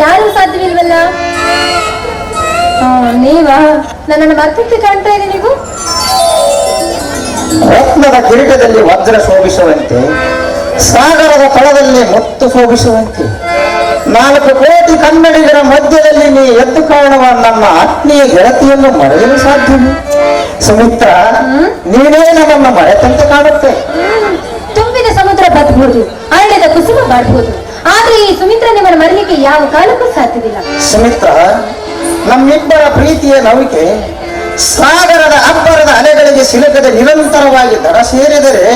ಯಾರು ಸಾಧ್ಯವಿಲ್ವಲ್ಲ. ನೀವಾ? ನನ್ನನ್ನು ಮತ್ತೊಂದು ಕಾಣ್ತಾ ಇದೆ. ನೀವು ರತ್ನದ ಕಿರೀಟದಲ್ಲಿ ವಜ್ರ ಶೋಭಿಸುವಂತೆ, ಸಾಗರದ ತಳದಲ್ಲಿ ಮುತ್ತು ಶೋಭಿಸುವಂತೆ, 4 ಕೋಟಿ ಕನ್ನಡಿಗರ ಮಧ್ಯದಲ್ಲಿ ನೀ ಎದ್ದು ಕಾಣುವ ನನ್ನ ಆತ್ಮೀಯ ಗೆಳತಿಯನ್ನು ಮರೆಯಲು ಸಾಧ್ಯವಿಲ್ಲ. ಸುಮಿತ್ರ, ನೀನೇ ನನ್ನನ್ನು ಮರೆತಂತೆ ಕಾಣುತ್ತೆ. ತುಂಬಿದ ಸಮುದ್ರ ಬದ್ಬಹುದು, ಅರಳಿದ ಕುಸುಮ ಬಾಡ್ಬಹುದು, ಆದ್ರೆ ಈ ಸುಮಿತ್ರ ನಿಮ್ಮನ್ನು ಮರಲಿಕ್ಕೆ ಯಾವ ಕಾಲಕ್ಕೂ ಸಾಧ್ಯವಿಲ್ಲ. ಸುಮಿತ್ರ, ನಮ್ಮಿಬ್ಬರ ಪ್ರೀತಿಯ ನೌಕೆ ಸಾಗರದ ಅಬ್ಬರದ ಅಲೆಗಳಿಗೆ ಸಿಲುಕದೆ ನಿರಂತರವಾಗಿ ದಡ ಸೇರಿದರೆ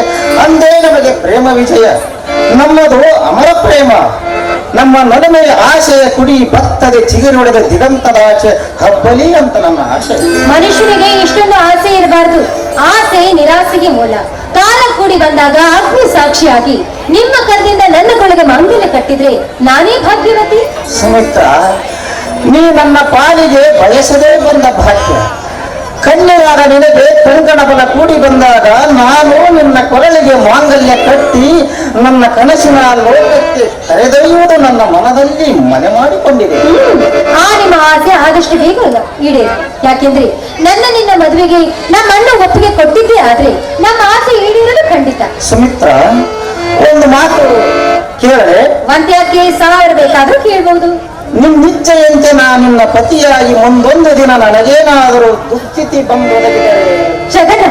ಅಂದೇ ನಮಗೆ ಪ್ರೇಮ ವಿಜಯ. ನಮ್ಮದು ಅಮರ ಪ್ರೇಮ. ನಮ್ಮ ನಡುಮೆಯ ಆಶೆಯ ಕುಡಿ ಬತ್ತದೆ ಚಿಗುರೊಡೆದ ದಿಗಂತದಾಚೆ ಹಬ್ಬಲಿ ಅಂತ ನನ್ನ ಆಶೆ. ಮನುಷ್ಯನಿಗೆ ಇಷ್ಟೊಂದು ಆಸೆ ಇರಬಾರ್ದು. ಆಸೆ ನಿರಾಸೆಗೆ ಮೂಲ. ಕಾಲ ಕೂಡಿ ಬಂದಾಗ ಅಗ್ನಿ ಸಾಕ್ಷಿಯಾಗಿ ನಿಮ್ಮ ಕರದಿಂದ ನನ್ನ ಕೊಳಗೆ ಮಂಗಲ ಕಟ್ಟಿದ್ರೆ ನಾನೇ ಭಾಗ್ಯವತಿ. ಸುಮಿತ್ರ, ನೀ ನನ್ನ ಪಾಲಿಗೆ ಬಯಸದೇ ಬಂದ ಭಾಗ್ಯ. ಕನ್ಯೆಯಾದ ನಿನಗೆ ಕಂಕಣ ಬಲ ಕೂಡಿ ಬಂದಾಗ ನಾನು ನಿನ್ನ ಕೊರಳಿಗೆ ಮಾಂಗಲ್ಯ ಕಟ್ಟಿ ನನ್ನ ಕನಸಿನ ಲೋಕಕ್ಕೆ ಕರೆದೊಯ್ಯುವುದು ನನ್ನ ಮನದಲ್ಲಿ ಮನೆ ಮಾಡಿಕೊಂಡಿದೆ. ಆ ನಿಮ್ಮ ಆಸೆ ಆದಷ್ಟು ಬೇಗ ಈಡೇರಿ. ಯಾಕೆಂದ್ರೆ ನಿನ್ನ ಮದುವೆಗೆ ನಮ್ಮ ಅಣ್ಣ ಒಪ್ಪಿಗೆ ಕೊಟ್ಟಿದ್ದೇ ಆದ್ರೆ ನಮ್ಮ ಆಸೆ ಈಡೇರಲು ಖಂಡಿತ. ಸುಮಿತ್ರ, ಒಂದು ಮಾತು ಕೇಳಲೆ? ಒಂದ್ಯಾಕೆ 1000 ಬೇಕಾದ್ರೂ ಕೇಳ್ಬಹುದು. ನಿಶ್ಚಯಂತೆ ನಿನ್ನ ಪತಿಯಾಗಿ ಮುಂದೊಂದು ದಿನ ನನಗೇನಾದರೂ ದುಸ್ಥಿತಿ ಬಂದೊದಗಿದರೆ ಜಗನ್ನ,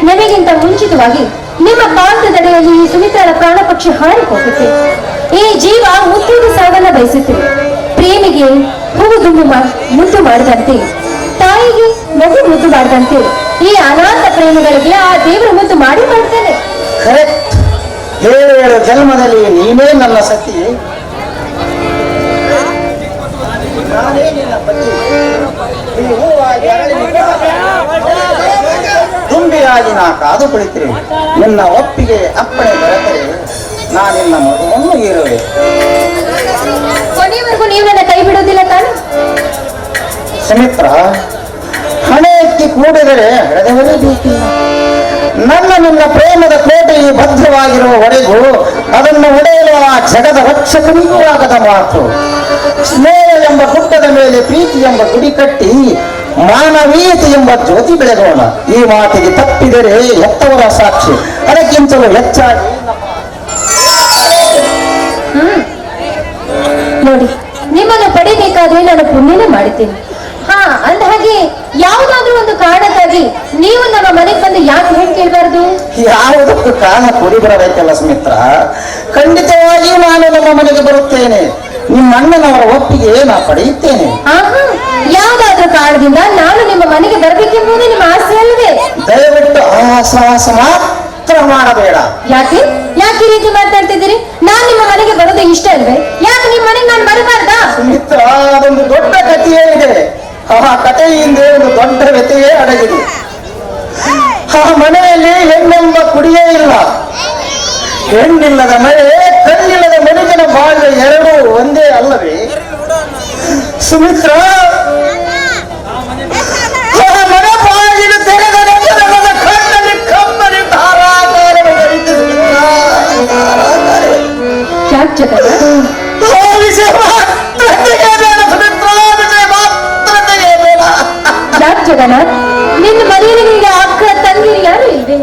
ನಮಗಿಂತ ಮುಂಚಿತವಾಗಿ ನಿಮ್ಮ ಪಾತ್ರದಡೆಯಲ್ಲಿ ಈ ಸುಮಿತ್ರರ ಪ್ರಾಣ ಪಕ್ಷಿ ಹಾರಿ ಹೋಗುತ್ತೆ. ಈ ಜೀವ ಮುತ್ತಿದ ಸಾವನ್ನ ಬಯಸುತ್ತೇವೆ. ಪ್ರೇಮಿಗೆ ಹೂವು ದುಂಬು ಮುದ್ದು ಮಾಡಿದಂತೆ, ತಾಯಿಗೆ ಮಗು ಮುದ್ದು ಮಾಡಿದಂತೆ ಈ ಅನಾಥ ಪ್ರೇಮಿಗಳಿಗೆ ಆ ದೇವರು ಮುದ್ದು ಮಾಡಿ ಮಾಡ್ತಾನೆ. ಕರೆಕ್ಟ್. 7 ಜನ್ಮದಲ್ಲಿ ನೀನೇ ನನ್ನ ಸತಿ, ನಾನೇ ನಿನ್ನ ಪತಿ. ಈ ಹೂವಾಗಿ ದುಂಬಿಯಾಗಿ ನಾ ಕಾದು ಕುಳಿತಿರಿ. ನಿನ್ನ ಒಪ್ಪಿಗೆ ಅಪ್ಪಣೆ ದೊರೆತರೆ ನಾನಿನ್ನ ಮಗುವನ್ನು ಇರುವೆ. ಕೊನೆವರೆಗೂ ನೀವು ನನ್ನ ಕೈ ಬಿಡುವುದಿಲ್ಲ ತಾನು? ಸುಮಿತ್ರ, ಹಣೆ ಎತ್ತಿ ಕೂಡಿದರೆ ಹಳೆದವರೇ ಬೇಕಿಲ್ಲ. ನಿನ್ನ ಪ್ರೇಮದ ಕೋಟೆಯು ಭದ್ರವಾಗಿರುವವರೆಗೂ ಅದನ್ನು ಒಡೆಯಲು ಆ ಜಗದ ರಕ್ಷಕನಿಗೂ ಆಗದ ಮಾತು. ಸ್ನೇಹ ಎಂಬ ಗುಡ್ಡದ ಮೇಲೆ ಪ್ರೀತಿ ಎಂಬ ಗುಡಿ ಕಟ್ಟಿ ಮಾನವೀಯತೆ ಎಂಬ ಜ್ಯೋತಿ ಬೆಳೆಗೋಣ. ಈ ಮಾತಿಗೆ ತಪ್ಪಿದರೆ ಎತ್ತವರ ಸಾಕ್ಷಿ, ಅದಕ್ಕಿಂತಲೂ ಹೆಚ್ಚಾಗಿ ನೋಡಿ, ನಿಮ್ಮನ್ನು ಪಡಿಬೇಕಾದ್ರೆ ನಾನು ಪುಣ್ಯನೇ ಮಾಡಿದ್ದೇನೆ. ಅಂದ ಹಾಗೆ ಯಾವುದಾದ್ರೂ ಒಂದು ಕಾರಣಕ್ಕಾಗಿ ನೀವು ನಮ್ಮ ಮನೆಗೆ ಬಂದು ಯಾಕೆ ಹೇಳಿ ಕೇಳಬಾರ್ದು? ಯಾವುದಕ್ಕೂ ಕಾಲ ಕೂಡಿ ಬರಬೇಕಲ್ಲ ಸುಮಿತ್ರ. ಖಂಡಿತವಾಗಿಯೂ ನಾನು ನಮ್ಮ ಮನೆಗೆ ಬರುತ್ತೇನೆ. ನಿಮ್ಮ ಅಣ್ಣನವರ ಒಪ್ಪಿಗೆ ನಾ ಪಡೆಯುತ್ತೇನೆ. ಯಾವುದಾದ್ರೂ ಕಾರಣದಿಂದ ನಾನು ನಿಮ್ಮ ಮನೆಗೆ ಬರಬೇಕೆಂಬುದೇ ನಿಮ್ಮ ಆಸೆ ಅಲ್ಲವೇ? ದಯವಿಟ್ಟು ಆಸಾಸ ಮಾತ್ರ ಮಾಡಬೇಡ. ಯಾಕೆ ಯಾಕೆ ಈ ರೀತಿ ಮಾತಾಡ್ತಿದ್ದೀರಿ? ನಾನು ನಿಮ್ಮ ಮನೆಗೆ ಬರೋದು ಇಷ್ಟ ಅಲ್ವೇ? ಯಾಕೆ ನಿಮ್ಮ ಮನೆಗೆ ನಾನು ಬರಬಾರ್ದಾ? ಸುಮಿತ್ರ, ಅದೊಂದು ದೊಡ್ಡ ಕಥೆಯೇ ಇದೆ. ಆ ಕಥೆಯಿಂದ ಒಂದು ದೊಡ್ಡ ವ್ಯತೆಯೇ ಅಡಗಿದೆ. ಆ ಮನೆಯಲ್ಲಿ ಹೆಣ್ಣೆಂಬ ಕುಡಿಯೇ ಇಲ್ಲ. ಹೆಣ್ಣಿಲ್ಲದ ಮನೆ, ಕಣ್ಣಿಲ್ಲದ ಮನುಜನ ಬಾಳ್ವೆ ಎರಡೂ ಒಂದೇ ಅಲ್ಲವೇ ಸುಮಿತ್ರ? ಮನೆ ಬಾಗಿಲು ತೆರೆದ ಕಣ್ಣಲ್ಲಿ ಕಮ್ಮನಿ ಧಾರಾಕಾರವೇ ಹರಿದು ಜಗನ್ನಾಥ್, ನಿನ್ನ ಮನೆಯಲ್ಲಿ ಅಕ್ಕ ತಂಗಿರಿ ಯಾರು ಇಲ್ವೇ?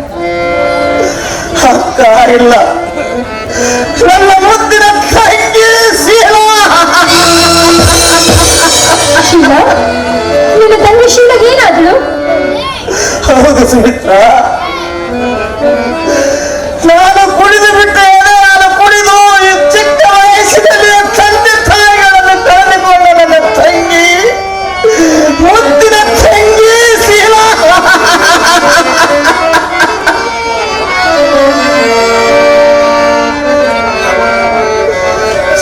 ಅಕ್ಕ ಇಲ್ಲ, ನನ್ನ ಮುದ್ದಿನ ತಂಗಿ ಶೀಲಾ. ಶೀಲಾ? ನಿನ್ನ ತಂಗಿ ಶೀಲಾಗೆ ಏನಾದ್ರು? ಹೌದು ಸುಮಿತ್ರ, ನಾನು ಕುಡಿದು ಬಿಟ್ಟೆ. ನಾನು ಕುಡಿದು ಈ ಚಿಕ್ಕ ವಯಸ್ಸಿನಲ್ಲಿ ತಂದೆ ತಾಯಿಗಳನ್ನು ಕಳೆದುಕೊಂಡ ನನ್ನ ತಂಗಿ, ಮುದ್ದಿನ ತಂಗಿ ಶೀಲಾ.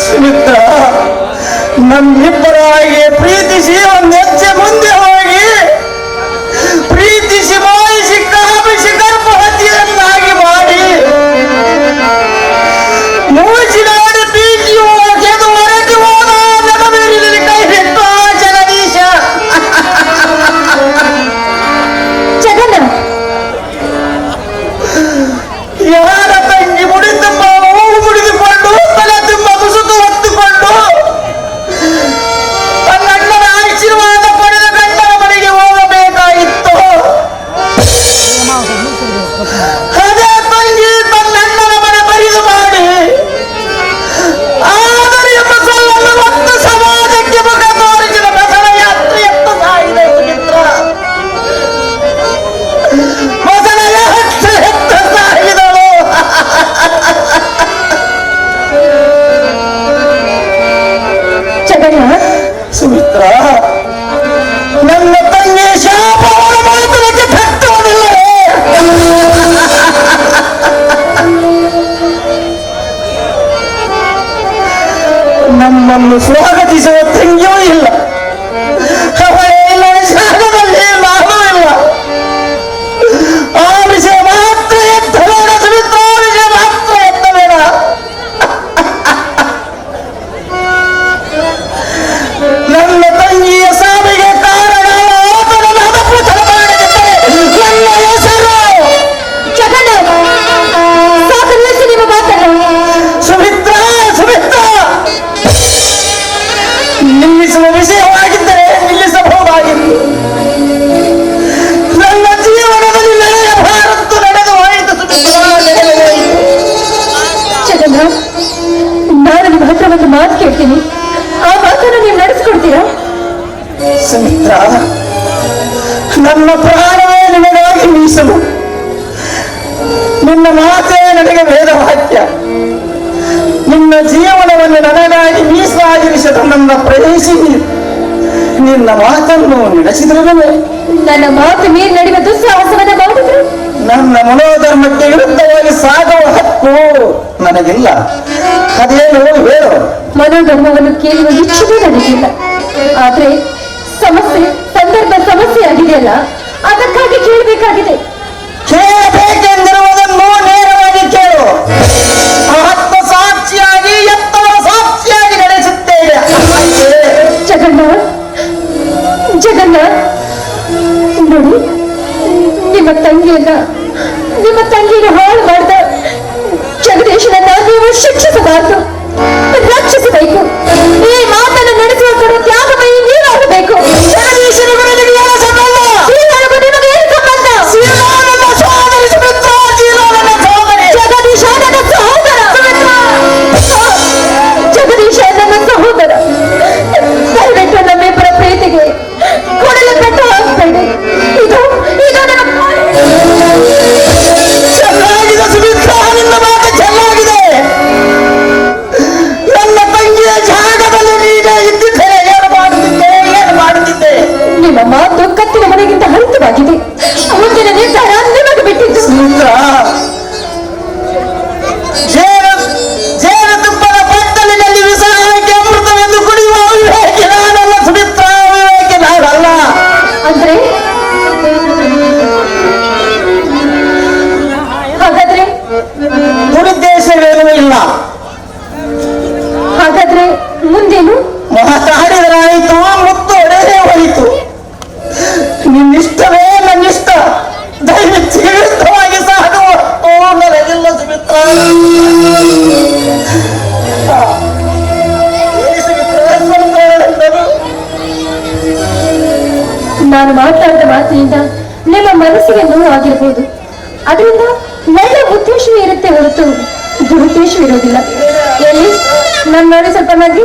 ಸುಮಿತ್ರ, ನಮ್ಮಿಬ್ಬರಾಗಿ ಪ್ರೀತಿಸಿ ಒಂದು ಹೆಜ್ಜೆ ಮುಂದೆ ಹೋಗಿ ಪ್ರೀತಿಸಿ ಮಾಯಿಸಿ ಕಾಮಿಸಿ ಗರ್ಭವತಿಯನ್ನಾಗಿ ಮಾಡಿ ಮೂಚಿನಾಡಿ ಪ್ರೀತಿಯು ಗೆದು ಹೊರಟು ಹೋದ ನೆನಪಿರಲಿ ಕೈ ಬಿಟ್ಟು ಜಗದೀಶ. ಜಗನ್ನಾಥ್, ಯಾರ ತಂಗಿ ಮುಡಿ ತುಂಬ ಹೂವು ಮುಡಿದುಕೊಂಡು ತಲೆ ತುಂಬ ಮುಸುಕು ಹೊತ್ತುಕೊಂಡು ನನ್ನನ್ನು ಸ್ವಾಗತಿಸುವ ತಂಗಿಯೂ ಇಲ್ಲ. ಅವಳೇ ಇಲ್ಲದ ಜಾಗದಲ್ಲಿ ನಾನೂ ಇಲ್ಲ. ಆ ವಿಷಯ ಮಾತ್ರ ಎತ್ತಬೇಡ ಸುಮಿತ್ರ, ಆ ವಿಷಯ ಮಾತ್ರ ಎತ್ತಬೇಡ. ನನ್ನ ತಂಗಿಯ ಸಾವಿಗೆ ಕಾರಣ ಆತನ ಹದಪುತನ ಮಾಡಿದ್ದೆ ನನ್ನ ಹೆಸರು. ಜಗನ್ನಾಥ, ಸಾಕು ನಿಲ್ಲಿಸಿ ನಿಮ್ಮ ಮಾತನ್ನು. ಸುಮಿತ್ರ, ಸುಮಿತ್ರ, ನಿಲ್ಲಿಸುವ ವಿಷಯವಾಗಿದ್ದರೆ ನಿಲ್ಲಿಸಬಹುದಾಗಿತ್ತು. ನನ್ನ ಜೀವನದಲ್ಲಿ ನಡೆಯಬಾರದ್ದು ನಡೆದು ಹೋಯಿತು ಸುಮಿತ್ರ, ನಡೆದು ಹೋಯಿತು. ಜಗನ್ನಾಥ್, ನಾನು ನಿಮ್ಮ ಹತ್ರ ಒಂದು ಮಾತು ಕೇಳ್ತೀನಿ, ಆ ಮಾತನ್ನು ನೀವು ನಡೆಸ್ಕೊಡ್ತೀರಾ? ಸುಮಿತ್ರ, ನನ್ನ ಪ್ರಾಣವೇ ನಿನಗಾಗಿ ಮೀಸಲು. ನಿನ್ನ ಮಾತೇ ನನಗೆ ವೇದವಾಕ್ಯ. ನಿನ್ನ ಜೀವನವನ್ನು ನನಗಾಗಿ ಮೀಸಲಾಗಿರಿಸಿದ ನನ್ನ ಪ್ರವೇಶಿ ನಿನ್ನ ಮಾತನ್ನು ನಡೆಸಿದರೆ ನನ್ನ ಮಾತು ಮೀರಿ ನಡೆಯುವ ದುಸ್ಸಾಹಸವನ್ನ ಮಾಡಿದ್ರು ನನ್ನ ಮನೋಧರ್ಮಕ್ಕೆ ವಿರುದ್ಧವಾಗಿ ಸಾಗುವ ಹಕ್ಕು ನನಗಿಲ್ಲ. ಅದೇನು ಹೇಳು. ಮನೋಧರ್ಮವನ್ನು ಕೇಳುವ ಇಚ್ಛೆಯೂ ನನಗಿಲ್ಲ. ಆದ್ರೆ ಸಂದರ್ಭ ಸಮಸ್ಯೆ ಆಗಿದೆಯಲ್ಲ, ಅದಕ್ಕಾಗಿ ಕೇಳಬೇಕಾಗಿದೆ. ಕೇಳಬೇಕೆಂದಿರುವುದನ್ನು ನೇರವಾಗಿ ಕೇಳು. ಆತ್ಮ ಸಾಕ್ಷಿಯಾಗಿ ಎತ್ತವರ ಸಾಕ್ಷಿಯಾಗಿ ನಡೆಸುತ್ತೇವೆ. ಜಗನ್ನಾಥ್, ಜಗನ್ನಾಥ್, ನೋಡಿ, ನಿಮ್ಮ ತಂಗಿಯನ್ನು ಹಾಳು ಮಾಡಿದ ಜಗದೀಶನನ್ನ ನೀವು ಶಿಕ್ಷಿಸಬಾರದು, ರಕ್ಷಿಸಬೇಕು. ಈ ಮಾತನ್ನು ನಡೆಸುವ ಕಡೆ ತ್ಯಾಗಮಯಿ ನೀವಾಗಬೇಕು. ಜಗದೀಶನ ಗುರುವಿಗೆ ಏನು ಸಂಬಂಧ? ಶ್ರೀಗಳಿಗೂ ನಿಮಗೆ ಏನು ಸಂಬಂಧ? ಶ್ರೀರಾಮನ ಸಹೋದರಿ ಸುಮಿತ್ರ, ಶ್ರೀರಾಮನ ಸಹೋದರಿ. ಜಗದೀಶ ನನ್ನ ಸಹೋದರ. ಜಗದೀಶ ನನ್ನ ಸಹೋದರ. ದಯವಿಟ್ಟು ನಮ್ಮಿಬ್ಬರ ಪ್ರೀತಿಗೆ ಕೊಡಲು ಕಟ್ಟು ಹಾಕಬೇಡಿ. ಇದು ನನ್ನ ಚೆನ್ನಾಗಿದೆ ಸುಮಿತ್ರ, ನಿನ್ನ ಮಾತು ಚೆನ್ನಾಗಿದೆ. ನನ್ನ ತಂಗಿಯ ಜಾಗದಲ್ಲಿ ನೀನೇ ಇದ್ದಿದ್ದರೆ ಏನು ಮಾಡುತ್ತಿದ್ದೆ? ನಿಮ್ಮ ಮಾತು ಕತ್ತಿನ ಮನೆಗಿಂತ ಹರಿತವಾಗಿದೆ. ಮುಂದಿನ ನಿರ್ಧಾರ ನಿಮಗೆ ಬಿಟ್ಟಿದ್ದು. ಸುಮಿತ್ರ, ಜೇನುತುಪ್ಪದ ಬಟ್ಟಲಿನಲ್ಲಿ ವಿಷಾದಕ್ಕೆ ಅಮೃತವೆಂದು ಕುಡಿಯುವ ವಿವೇಕಿ ನಾನಲ್ಲ ಸುಮಿತ್ರ, ವಿವೇಕಿ ನಾನಲ್ಲ. ಅಂದ್ರೆ ಹಾಗಾದ್ರೆ ದುರುದ್ದೇಶವೇನೂ ಇಲ್ಲ. ಹಾಗಾದ್ರೆ ಮುಂದೇನು? ಮಾತಾಡಿದರಾಯಿತು, ಮುತ್ತು ಹೊಡೆದೇ ಹೋಯಿತು. ನಿನ್ನಿಷ್ಟವೇ ನನ್ನಿಷ್ಟ. ದಯವಿಟ್ಟು ವಿರುದ್ಧವಾಗಿ ಸಾಗುವ ನನಗಿಲ್ಲ ಸುಮಿತ್ರ. ನಾನು ಮಾತಾಡಿದ ಮಾತಿನಿಂದ ನಿಮ್ಮ ಮನಸ್ಸಿಗೆ ನೋವು ಆಗಿರಬಹುದು. ಅದರಿಂದ ಒಳ್ಳೆ ಉದ್ದೇಶವೇ ಇರುತ್ತೆ ಹೊರತು ದುರುದ್ದೇಶವಿರೋದಿಲ್ಲ. ಎಲ್ಲಿ ನಾನು ನೋಡಿ ಸ್ವಲ್ಪ ನಗ್ರಿ.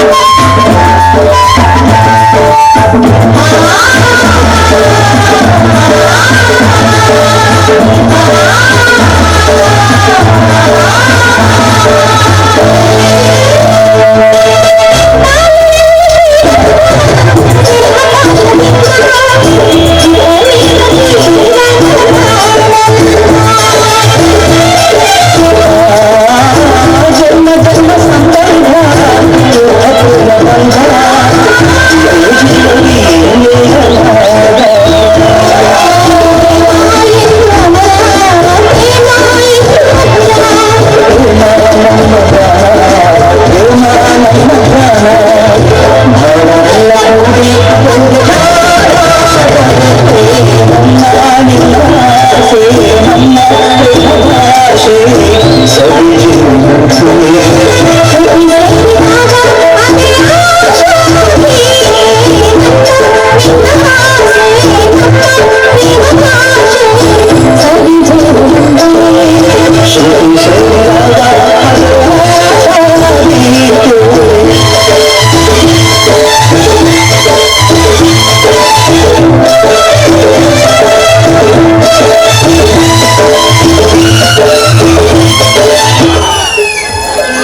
ಠಠಠಠ